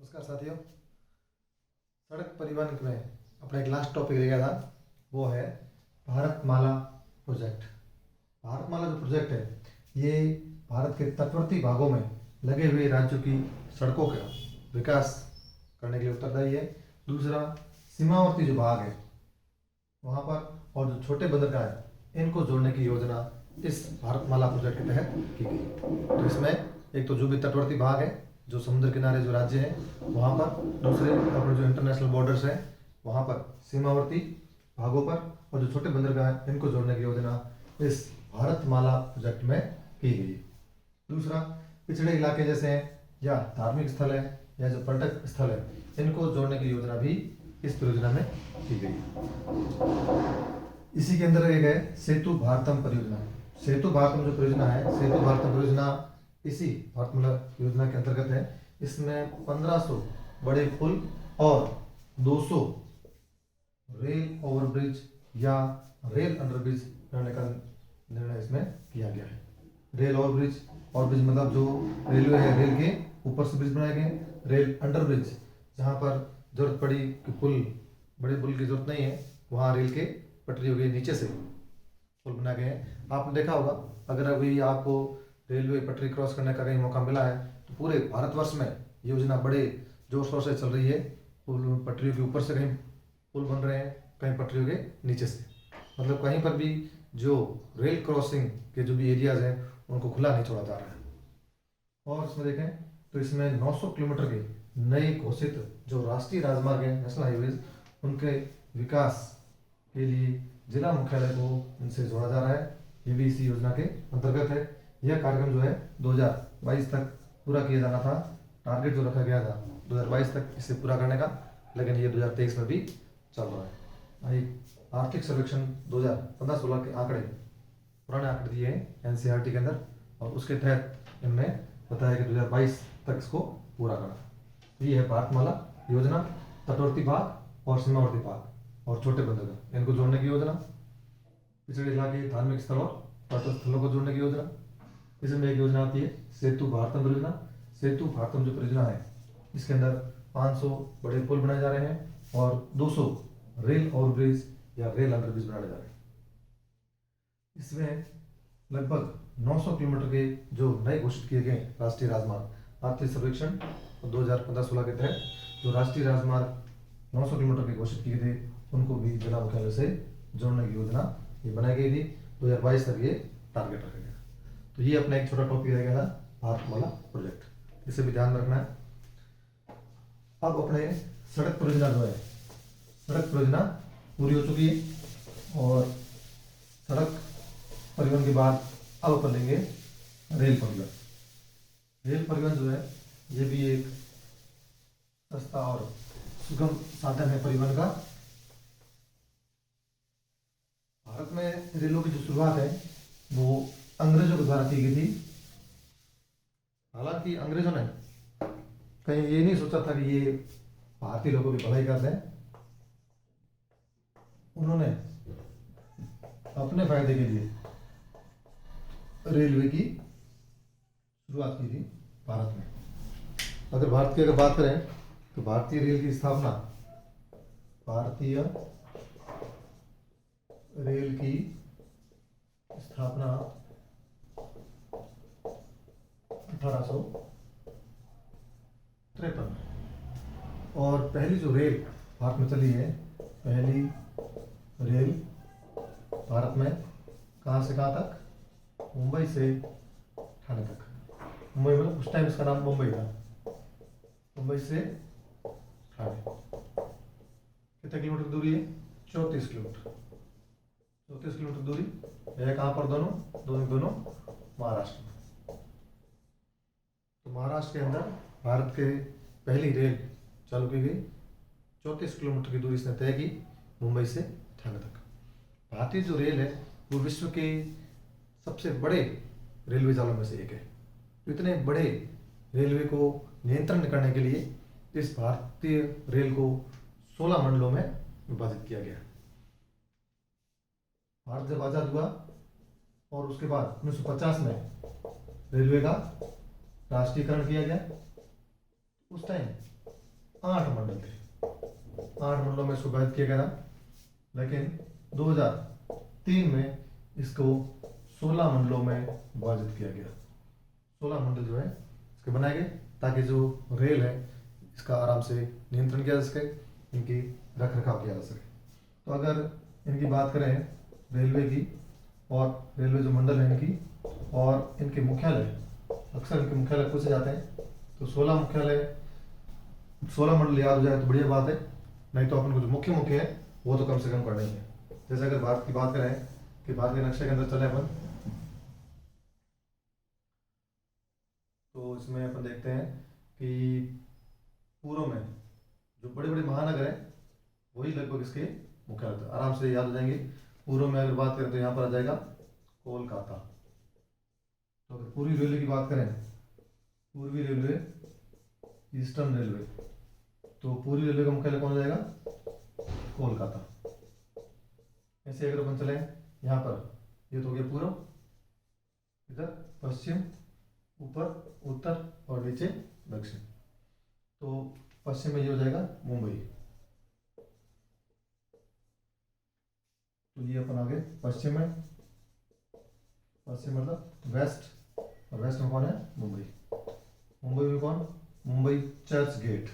नमस्कार साथियों। सड़क परिवहन में अपना एक लास्ट टॉपिक रह गया था, वो है भारतमाला प्रोजेक्ट। भारतमाला जो प्रोजेक्ट है ये भारत के तटवर्ती भागों में लगे हुए राज्यों की सड़कों का विकास करने के लिए उत्तरदायी है। दूसरा, सीमावर्ती जो भाग है वहाँ पर और जो छोटे बंदरगाह है इनको जोड़ने की योजना इस भारतमाला प्रोजेक्ट के तहत की गई। तो इसमें एक तो जो भी तटवर्ती भाग है, जो समुद्र किनारे जो राज्य हैं वहाँ पर, दूसरे अपने जो इंटरनेशनल बॉर्डर्स हैं वहाँ पर, सीमावर्ती भागों पर, और जो छोटे बंदरगाह हैं इनको जोड़ने की योजना इस भारतमाला प्रोजेक्ट में की गई। दूसरा, पिछड़े इलाके जैसे हैं या धार्मिक स्थल है या जो पर्यटक स्थल है इनको जोड़ने की योजना भी इस परियोजना में की गई। इसी के अंदर एक है सेतु भारतम परियोजना। सेतु भारतम जो परियोजना है, सेतु भारतम परियोजना इसी भारतमाला योजना के अंतर्गत है। इसमें 1500 बड़े पुल और 200 रेल ओवरब्रिज या रेल अंडरब्रिज बनाने का निर्णय इसमें किया गया है। रेल ओवरब्रिज मतलब जो रेलवे है, रेल के ऊपर से ब्रिज बनाए गए। रेल अंडरब्रिज जहाँ पर जरूरत पड़ी कि पुल, बड़े पुल की जरूरत नहीं है, वहाँ रेल के पटरियों के नीचे से पुल बनाए गए हैं। आपने देखा होगा, अगर अभी आपको रेलवे पटरी क्रॉस करने का कहीं मौका मिला है तो पूरे भारतवर्ष में योजना बड़े जोर शोर से चल रही है। पुल पटरियों के ऊपर से कहीं पुल बन रहे हैं, कहीं पटरियों के नीचे से, मतलब कहीं पर भी जो रेल क्रॉसिंग के जो भी एरियाज हैं उनको खुला नहीं छोड़ा जा रहा है। और इसमें देखें तो इसमें 900 किलोमीटर के नए घोषित जो राष्ट्रीय राजमार्ग हैं, नेशनल हाईवेज, उनके विकास के लिए जिला मुख्यालय को इनसे जोड़ा जा रहा है। ये भी इसी योजना के अंतर्गत है। यह कार्यक्रम जो है 2022 तक पूरा किया जाना था। टारगेट जो रखा गया था 2022 तक इसे पूरा करने का, लेकिन ये 2023 में भी चल रहा है। एक आर्थिक सर्वेक्षण 2015-16 के आंकड़े, पुराने आंकड़े दिए हैं एनसीईआरटी के अंदर, और उसके तहत इनने बताया कि 2022 तक इसको पूरा करना। ये है भारतमाला योजना, तटवर्ती भाग और सीमावर्ती भाग और छोटे बंदरगाह इनको जोड़ने की योजना। पिछड़े इलाके, धार्मिक स्थल और पर्यटन स्थलों को जोड़ने की योजना। इसमें एक योजना आती है सेतु भारतम परियोजना। सेतु भारतम जो परियोजना है इसके अंदर 500 बड़े पुल बनाए जा रहे हैं और 200 रेल ओवरब्रिज या रेल अंडरब्रिज बनाए जा रहे हैं। इसमें लगभग 900 किलोमीटर के जो नए घोषित किए गए राष्ट्रीय राजमार्ग, आर्थिक सर्वेक्षण 2015-16 के तहत जो राष्ट्रीय राजमार्ग 900 किलोमीटर के घोषित किए थे उनको भी जिला मुख्यालय से जोड़ने की योजना ये बनाई गई थी। 2022 तक ये टारगेट रखा गया। तो ये अपना एक छोटा टॉपिक रह गया था भारतमाला प्रोजेक्ट, इसे भी ध्यान रखना है। अब अपने सड़क परियोजना जो है, सड़क परियोजना पूरी हो चुकी है और सड़क परिवहन के बाद अब अपन लेंगे रेल परिवहन। रेल परिवहन जो है ये भी एक सस्ता और सुगम साधन है परिवहन का। भारत में रेलों की जो शुरुआत है वो अंग्रेजों के द्वारा की गई थी। हालांकि अंग्रेजों ने कहीं ये नहीं सोचा था कि ये भारतीय लोगों की भलाई कर दें। उन्होंने अपने फायदे के लिए रेलवे की शुरुआत की थी भारत में। अगर भारत की बात करें तो भारतीय रेल की स्थापना, भारतीय रेल की स्थापना 1853 में, और पहली जो रेल भारत में चली है, पहली रेल भारत में कहाँ से कहाँ तक? मुंबई से ठाणे तक। मुंबई मतलब उस टाइम इसका नाम मुंबई था। मुंबई से ठाणे कितने किलोमीटर दूरी है? 34 किलोमीटर। 34 किलोमीटर दूरी है। कहाँ पर? दोनों महाराष्ट्र में। तो महाराष्ट्र के अंदर भारत के पहली रेल चालू की गई। 34 किलोमीटर की दूरी इसने तय की, मुंबई से ठाणे तक। भारतीय जो रेल है वो विश्व के सबसे बड़े रेलवे जालों में से एक है। तो इतने बड़े रेलवे को नियंत्रण करने के लिए इस भारतीय रेल को 16 मंडलों में विभाजित किया गया। भारत जब आज़ाद हुआ और उसके बाद 1950 में रेलवे का राष्ट्रीयकरण किया गया। उस टाइम 8 मंडल थे, 8 मंडलों में इसको विभाजित किया गया था। लेकिन 2003 में इसको 16 मंडलों में विभाजित किया गया। 16 मंडल जो है इसके बनाए गए ताकि जो रेल है इसका आराम से नियंत्रण किया जा सके, इनकी रख रखाव किया जा सके। तो अगर इनकी बात करें रेलवे की, और रेलवे जो मंडल है इनकी और इनके मुख्यालय, अक्सर इनके मुख्यालय पूछे जाते हैं, तो 16 मुख्यालय, 16 मंडल याद हो जाए तो बढ़िया बात है, नहीं तो अपन को जो मुख्य मुख्य है वो तो कम से कम करना ही है। जैसे अगर भारत की बात करें कि भारत के नक्शे के अंदर चले अपन, तो इसमें अपन देखते हैं कि पूर्व में जो बड़े बड़े महानगर हैं वही लगभग इसके मुख्यालय थे, आराम से याद हो जाएंगे। पूर्व में अगर बात करें तो यहाँ पर आ जाएगा कोलकाता। तो अगर पूर्वी रेलवे की बात करें, पूर्वी रेलवे, ईस्टर्न रेलवे, तो पूर्वी रेलवे का मुख्यालय कौन हो जाएगा? कोलकाता। ऐसे अगर अपन चले यहाँ पर, ये तो हो गया पूर्व, इधर पश्चिम, ऊपर उत्तर और नीचे दक्षिण। तो पश्चिम में ये हो जाएगा मुंबई। तो ये अपन आगे पश्चिम में, पश्चिम मतलब वेस्ट, और वेस्ट में कौन है? मुंबई। मुंबई में कौन? मुंबई चर्च गेट।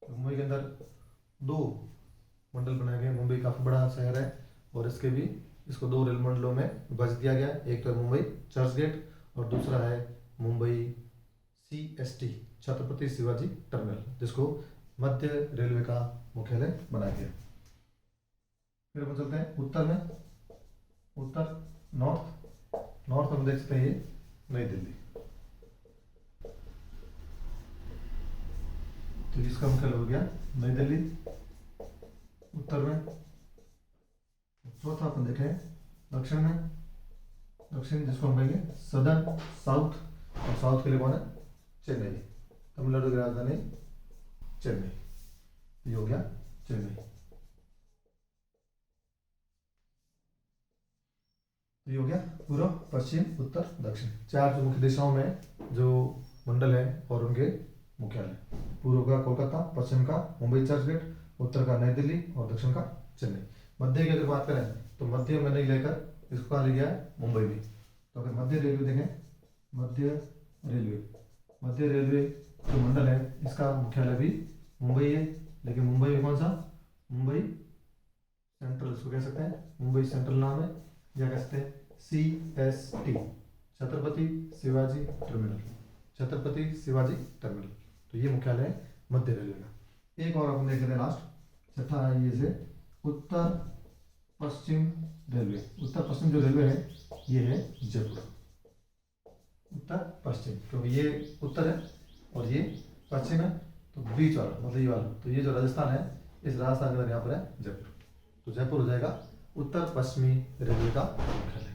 तो मुंबई के अंदर 2 मंडल बनाए गए। मुंबई काफ़ी बड़ा शहर है और इसके भी, इसको 2 रेल मंडलों में विभाजित किया गया। एक तो है मुंबई चर्च गेट और दूसरा है मुंबई CST, छत्रपति शिवाजी टर्मिनल, जिसको मध्य रेलवे का मुख्यालय बनाया गया। फिर अपन चलते हैं उत्तर में, उत्तर नॉर्थ। नॉर्थ में देख सकते हैं ये नई दिल्ली, तो इसका मुख्यालय हो गया नई दिल्ली उत्तर में। चौथा अपन देखें दक्षिण में, दक्षिण जिसको हम कहेंगे सदर्न साउथ, और साउथ के लिए कौन है? चेन्नई, तमिलनाडु की राजधानी चेन्नई। ये हो गया चेन्नई। ये हो गया पूर्व, पश्चिम, उत्तर, दक्षिण, 4 जो मुख्य दिशाओं में जो मंडल है और उनके मुख्यालय। पूर्व का कोलकाता, पश्चिम का मुंबई चर्च गेट, उत्तर का नई दिल्ली और दक्षिण का चेन्नई। मध्य की अगर बात करें तो मध्य में नहीं लेकर इसको कहाँ ले गया है? मुंबई में। तो अगर मध्य रेलवे देखें, मध्य रेलवे, मध्य रेलवे जो मंडल है इसका मुख्यालय भी मुंबई है, लेकिन मुंबई में कौन सा? मुंबई सेंट्रल, इसको कह सकते हैं, मुंबई सेंट्रल नाम है, या कह सकते हैं CST, Chhatrapati Shivaji terminal, Chhatrapati Shivaji terminal. तो ये मुख्यालय है मध्य रेलवे का। एक और अपन देख लेते हैं लास्ट, छठा है ये से उत्तर पश्चिम रेलवे। उत्तर पश्चिम जो रेलवे है ये है जयपुर। उत्तर पश्चिम, क्योंकि ये उत्तर है और ये पश्चिम है, तो बीच वाला मतलब ये वाला, तो ये जो राजस्थान है, इस राजस्थान के अंदर यहाँ पर है जयपुर। तो जयपुर हो जाएगा उत्तर पश्चिमी रेलवे का मुख्यालय।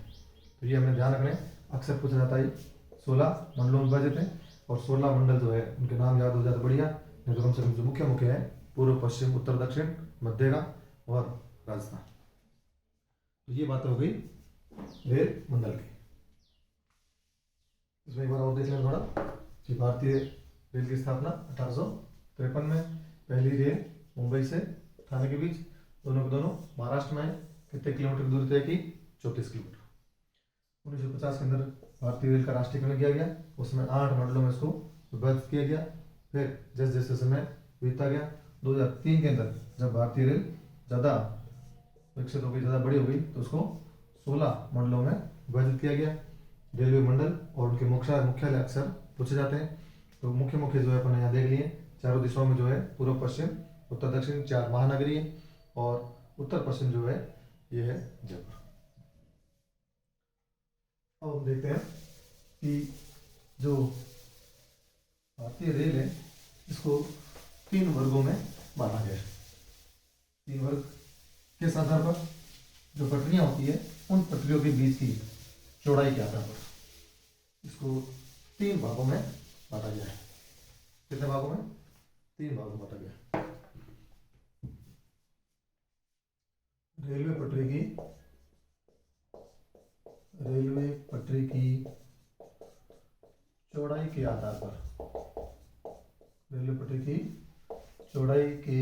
तो ये हमें ध्यान रखना है, अक्सर पूछा जाता है। 16 मंडलों में विभाजित है और 16 मंडल जो है उनके नाम याद हो जाते बढ़िया, नहीं तो कम से कम जो मुख्य मुख्य है पूर्व, पश्चिम, उत्तर, दक्षिण, मध्य का और राजस्थान। तो ये बात हो गई रेल मंडल की। इसमें एक बार और देख लें थोड़ा कि भारतीय रेल की स्थापना 1853 में, पहली रेल मुंबई से ठाणे के बीच, दोनों के दोनों महाराष्ट्र में है। कितने किलोमीटर की दूरी तय की? 34 किलोमीटर। 1950 के अंदर भारतीय रेल का राष्ट्रीयकरण किया गया, उसमें 8 मंडलों में इसको विभाजित किया गया। फिर जैसे जैसे समय बीतता गया, 2003 के अंदर जब भारतीय रेल ज़्यादा विकसित हो गई, ज़्यादा बड़ी हो गई, तो उसको 16 मंडलों में विभाजित किया गया। रेलवे मंडल और उनके मुख्यालय अक्सर पूछे जाते हैं। तो मुख्य मुख्य जो है अपन यहाँ देख लिए, चारों दिशाओं में जो है पूर्व, पश्चिम, उत्तर, दक्षिण 4 महानगरीय, और उत्तर पश्चिम जो है ये है जयपुर। अब हम देखते हैं कि जो भारतीय रेल है इसको 3 वर्गों में बांटा गया है। 3 वर्ग किस आधार पर? जो पटरियां होती है उन पटरियों के बीच की चौड़ाई के आधार पर इसको 3 भागों में बांटा गया है। कितने भागों में? 3 भागों में बांटा गया। रेलवे पटरी की चौड़ाई के आधार पर, रेलवे पटरी की चौड़ाई के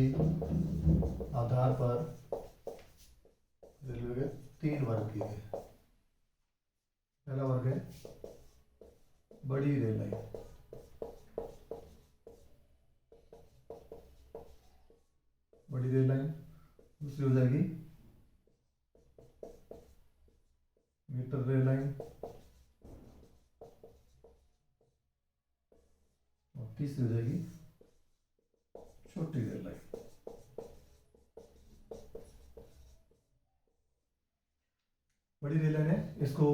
आधार पर रेलवे के 3 वर्ग किए गए। पहला वर्ग है बड़ी रेल लाइन, बड़ी रेल लाइन। दूसरी हो जाएगी मीटर रेल लाइन, और तीसरी हो जाएगी छोटी रेल लाइन। बड़ी रेल लाइन है, इसको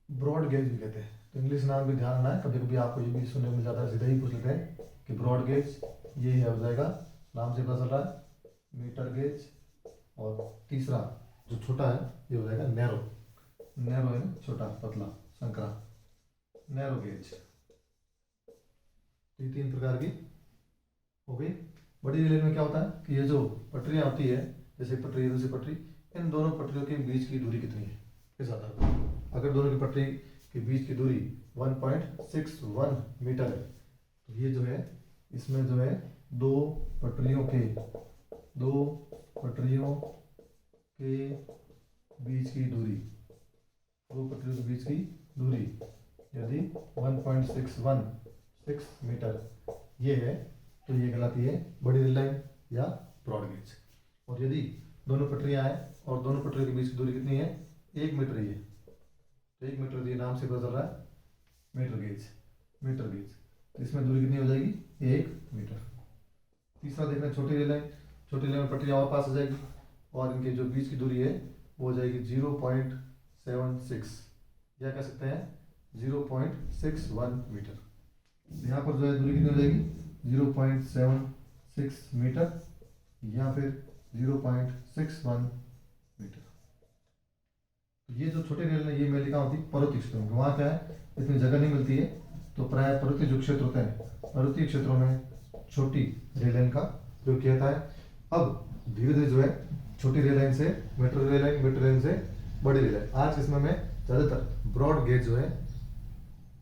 ब्रॉड गेज भी कहते हैं। तो इंग्लिश नाम भी ध्यान रखना है, कभी कभी आपको ये भी सुनने को मिल जाता है, सीधा ही पूछ लेते हैं कि ब्रॉड गेज ये है, हो जाएगा नाम से पता चल रहा है मीटर गेज। और तीसरा जो छोटा है ये हो जाएगा नैरो, नैरो है छोटा पतला संकरा, नैरो गेज। तो ये 3 प्रकार की हो गई। बड़ी रेल में क्या होता है कि ये जो पटरियाँ होती है, जैसे पटरी है दूसरी पटरी, इन दोनों पटरियों के बीच की दूरी कितनी है इस आधार पर। अगर दोनों की पटरी के बीच की दूरी 1.61 मीटर है, तो ये जो है इसमें जो है दो पटरियों के बीच की दूरी, दो पटरियों के बीच की दूरी यदि 1.616 मीटर ये है, तो ये कहलाती है बड़ी रेल लाइन या ब्रॉड गेज। और यदि दोनों पटरियां हैं और दोनों पटरियों के बीच की दूरी कितनी है 1 मीटर ही है, तो 1 मीटर ये नाम से पता चल रहा है मीटर गेज, मीटर गेज। तो इसमें दूरी कितनी हो जाएगी 1 मीटर। तीसरा देखना छोटी रेल लाइन, छोटी रेल में पटरियां और पास हो जाएगी और इनके जो बीच की दूरी है वो हो जाएगी 0.76, या कह सकते हैं 0.61 मीटर। यहाँ पर जो है दूरी कितनी हो जाएगी 0.76 मीटर या फिर 0.61 मीटर। ये जो छोटी रेल है ये मेनली कहाँ होती है पर्वतीय क्षेत्रों में। वहाँ क्या है इतनी जगह नहीं मिलती है, तो प्राय पर्वतीय जो क्षेत्र होते हैं पर्वतीय क्षेत्रों में छोटी रेल लाइन का प्रयोग किया जाता है। अब धीरे धीरे जो है छोटी रेल लाइन से metro rail line, metro rail से बड़ी रेल लाइन। आज के समय में ज़्यादातर ब्रॉड गेज जो है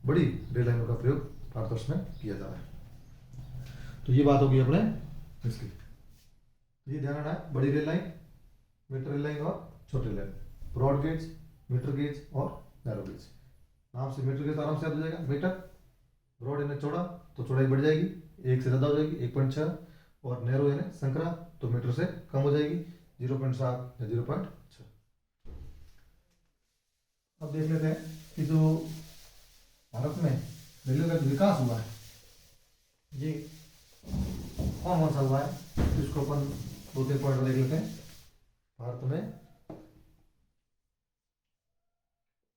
बड़ी रेल लाइनों का प्रयोग भारतवर्ष में किया जा रहा है। तो ये बात होगी अपने इसकी, ये ध्यान रखना है बड़ी rail line, metro rail line और छोटी rail line, broad gauge, metre gauge और नैरो गेज। नाम से मीटर गेज तो आराम से याद हो जाएगा, मीटर, ब्रॉड यानी चौड़ा तो चौड़ाई बढ़ जाएगी 1 से ज़्यादा हो जाएगी 1.6, और नैरो यानी संकरा तो मीटर से कम हो जाएगी 0.7 या 0.6। अब देख लेते हैं कि जो भारत में रेलवे का जो विकास हुआ है ये कौन कौन सा हुआ है, तो इसको अपन 2-3 पॉइंट देख लेते हैं। भारत में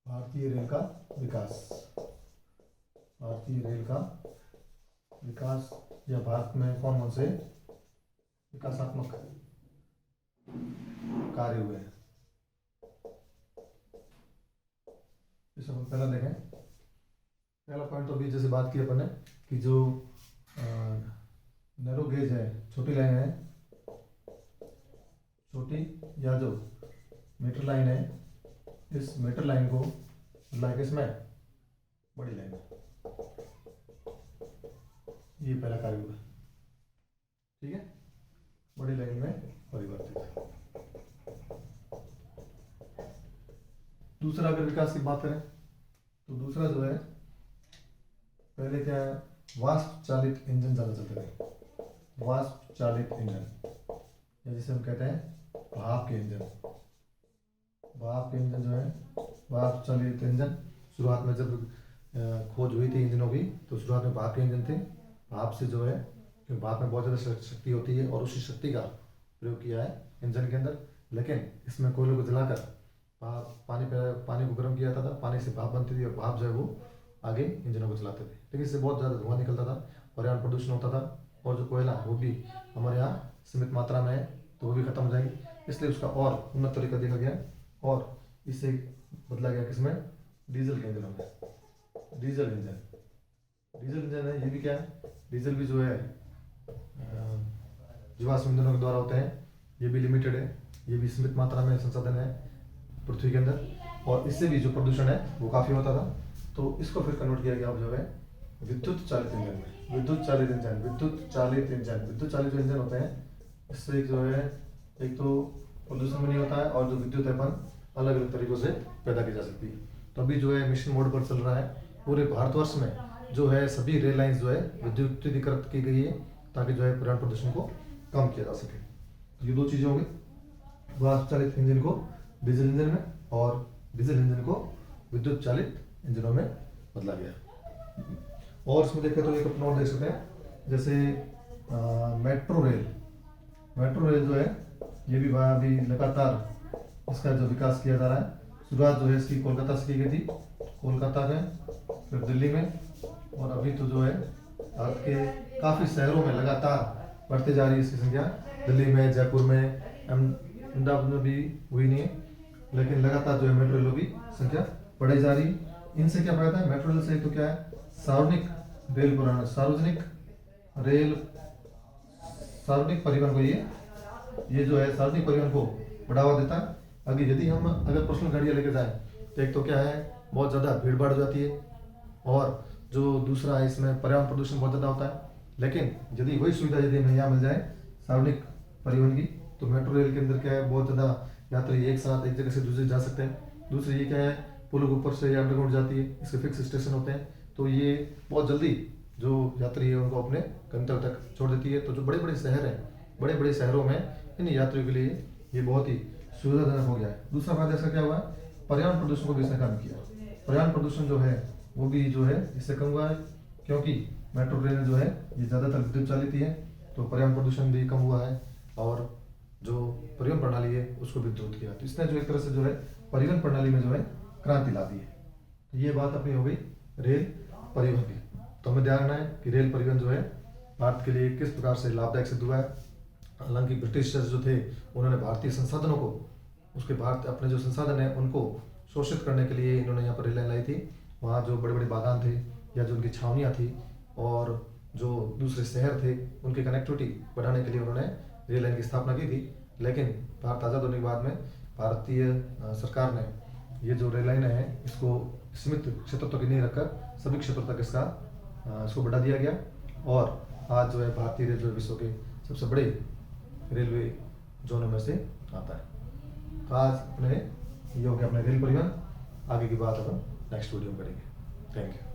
भारतीय रेल का विकास, भारतीय रेल का विकास या भारत में कौन कौन से विकासात्मक कार्य हुए हैं, इस अपन पहला देखें। पहला पॉइंट तो अभी जैसे बात की अपन ने कि जो नैरो गेज है, छोटी लाइन है, छोटी या जो मीटर लाइन है, इस मीटर लाइन को लाइक इसमें बड़ी लाइन, ये पहला कार्य हुआ, ठीक है, बड़ी लाइन में परिवर्तित। दूसरा अगर विकास की बात करें तो दूसरा जो है पहले क्या है वाष्प चालित इंजन ज़्यादा चलते थे, वाष्प चालित इंजन या जिसे हम कहते हैं भाप के इंजन। भाप के इंजन जो है वाष्प चालित इंजन, शुरुआत में जब खोज हुई थी इंजनों की तो शुरुआत में भाप के इंजन थे। भाप से जो है क्योंकि भाप में बहुत ज़्यादा शक्ति होती है और उसी शक्ति का प्रयोग किया है इंजन के अंदर, लेकिन इसमें कोयले को जलाकर पानी को गर्म किया जाता था, पानी से भाप बनती थी और भाप जो है वो आगे इंजनों को चलाते थे, लेकिन इससे बहुत ज़्यादा धुआं निकलता था, पर्यावरण प्रदूषण होता था और जो कोयला वो भी हमारे यहाँ सीमित मात्रा में है तो वो भी खत्म हो जाएंगे, इसलिए उसका और उन्नत तरीका देखा गया और इसे बदला गया किसमें डीजल के इंजनों में। डीजल इंजन है, ये भी क्या है डीजल भी जो है जीवाश्म ईंधनों के द्वारा होते हैं, ये भी लिमिटेड है, ये भी सीमित मात्रा में संसाधन है पृथ्वी के अंदर और इससे भी जो प्रदूषण है वो काफ़ी होता था, तो इसको फिर कन्वर्ट किया गया अब जो है विद्युत चालित इंजन में, विद्युत चालित इंजन, विद्युत चालित इंजन, विद्युत चालित जो इंजन होते हैं इससे जो है एक तो पोल्यूशन भी नहीं होता है और जो विद्युत है अपन अलग अलग तरीकों से पैदा की जा सकती है। तो अभी जो है मिशन मोड पर चल रहा है, पूरे भारतवर्ष में जो है सभी रेल लाइंस जो है विद्युतीकृत की गई है ताकि जो है पर्यावरण प्रदूषण को कम किया जा सके। तो ये दो चीज़ें होंगी, वाष्प चालित इंजन को डीजल इंजन में और डीजल इंजन को विद्युत चालित इंजनों में बदला गया। और इसमें देखें तो एक अपन और देख सकते हैं, जैसे मेट्रो रेल, मेट्रो रेल जो है ये भी अभी लगातार इसका जो विकास किया जा रहा है। शुरुआत जो है इसकी कोलकाता से की गई थी, कोलकाता में, फिर दिल्ली में, और अभी तो जो है भारत के काफ़ी शहरों में लगातार बढ़ते जा रही है इसकी संख्या। दिल्ली में, जयपुर में, अहमदाबाद में भी हुई नहीं है, लेकिन लगातार जो है मेट्रो रेलों की संख्या बढ़ाई जा रही है। इनसे क्या फायदा है? मेट्रो रेल से तो क्या है, सार्वजनिक रेल परिवहन, सार्वजनिक परिवहन को ये जो है सार्वजनिक परिवहन को बढ़ावा देता है। अगर पर्सनल गाड़ियाँ लेके जाएं तो एक तो क्या है, बहुत ज़्यादा भीड़ भाड़ हो जाती है, और जो दूसरा है इसमें पर्यावरण प्रदूषण बहुत ज़्यादा होता है। लेकिन यदि वही सुविधा यदि हमें यहाँ मिल जाए सार्वजनिक परिवहन की, तो मेट्रो रेल के अंदर क्या है, बहुत ज़्यादा यात्री एक साथ एक जगह से दूसरी जा सकते हैं। दूसरी ये क्या है, पुल के ऊपर से अंडरग्राउंड जाती है, इसके फिक्स स्टेशन होते हैं, तो ये बहुत जल्दी जो यात्री है उनको अपने गंतव्य तक छोड़ देती है। तो जो बड़े बड़े शहर हैं, बड़े बड़े शहरों में इन यात्रियों के लिए ये बहुत ही सुविधाजनक हो गया है। दूसरा फायदा इसका क्या हुआ है, पर्यावरण प्रदूषण को भी इसने कम किया। पर्यावरण प्रदूषण जो है वो भी जो है इससे कम हुआ है, क्योंकि मेट्रो ट्रेन जो है ये ज़्यादातर विद्युत चालित ही है, तो पर्यावरण प्रदूषण भी कम हुआ है और जो परिवहन प्रणाली है उसको भी दूर किया। तो इसने जो एक तरह से जो है परिवहन प्रणाली में जो है क्रांति ला दी है। तो ये बात अपनी हो गई रेल परिवहन की। तो हमें ध्यान रखना है कि रेल परिवहन जो है भारत के लिए किस प्रकार से लाभदायक सिद्ध हुआ है। हालांकि ब्रिटिशर्स जो थे उन्होंने भारतीय संसाधनों को, उसके भारत अपने जो संसाधन है उनको शोषित करने के लिए इन्होंने यहाँ पर रेल लाइन लाई थी। वहाँ जो बड़े बड़े बागान थे या जो उनकी छावनियाँ थी और जो दूसरे शहर थे उनकी कनेक्टिविटी बढ़ाने के लिए उन्होंने रेल लाइन की स्थापना की थी। लेकिन भारत आज़ाद होने के बाद में भारतीय सरकार ने ये जो रेल लाइन है इसको सीमित क्षेत्र तक नहीं रखकर सभी क्षेत्रों तक इसको बढ़ा दिया गया, और आज जो है भारतीय रेलवे विश्व के सबसे बड़े रेलवे जोनों में से आता है। तो आज अपने ये हो गया अपने रेल परिवहन। आगे की बात अपन नेक्स्ट वीडियो में करेंगे। Thank you.